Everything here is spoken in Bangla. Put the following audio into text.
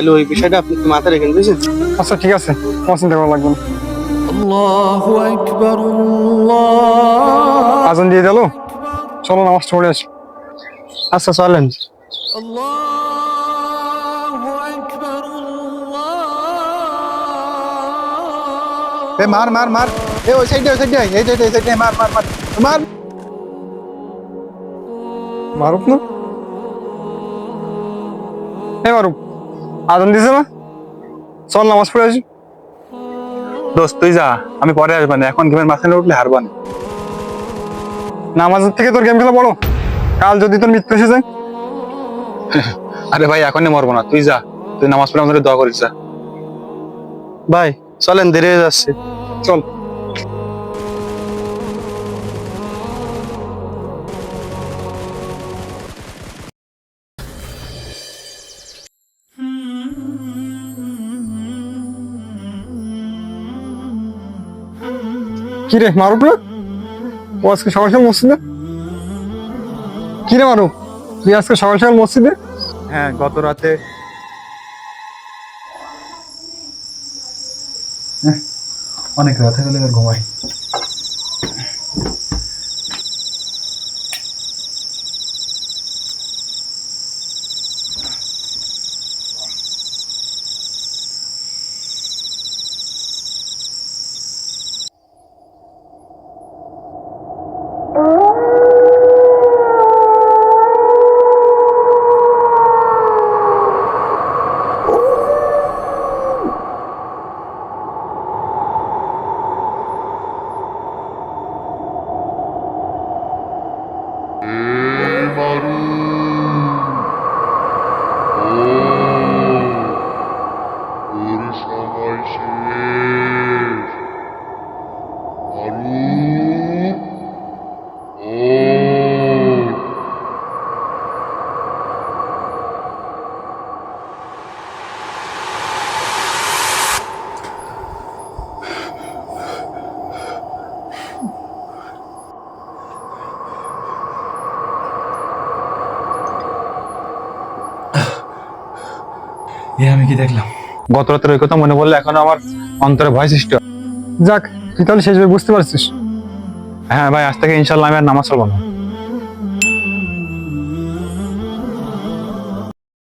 তাহলে ওই বিষয়টা আপনি একটু মাথায় রেখেন, বুঝছেন? আচ্ছা ঠিক আছে, তোমার চিন্তা করা লাগবে না। আল্লাহু আকবার, আল্লাহু আজান দিয়ে দিল, চলো নামাজ পড়ে আসি। আচ্ছা চলেন। আকবার, এ মার মার মার, এ ওই সাইডে এই সাইডে মার মার মার মার। মারুক না, মারুক, আজান দিছে না, চল নামাজ পড়ে আসি। দোস্ত তুই যা, আমি পরে আসবানে, এখন গেমের মাঝখানে উঠলে হারবান। নামাজের থেকে তোর গেম খেলা বড়, কাল যদি তোর মৃত্যু এসে যায়। আরে ভাই এখনই মরবো না, তুই যা, তুই নামাজ পড়ে আমাদের দোয়া করিস যা। ভাই চলেন, দেরি হয়ে যাচ্ছে। চল। কিরে মারুক না, ও আজকে সকাল সকাল মসজিদে? কিরে মারুক, তুই আজকে সকাল সকাল মসজিদে? হ্যাঁ, গত রাতে অনেক রাত হয়ে গেলে এবার ঘুমাই। সময় শেষ। মারুফ, ওঠ। আমি কি দেখলাম? গত রাতের ওই কথা মনে পড়লে এখন আমার অন্তরে ভয় সৃষ্টি হয়। যাক, তুই তাহলে শেষবার বুঝতে পারছিস। হ্যাঁ ভাই, আজ থেকে ইনশাল্লাহ আমি আর নামাজ পড়বো না।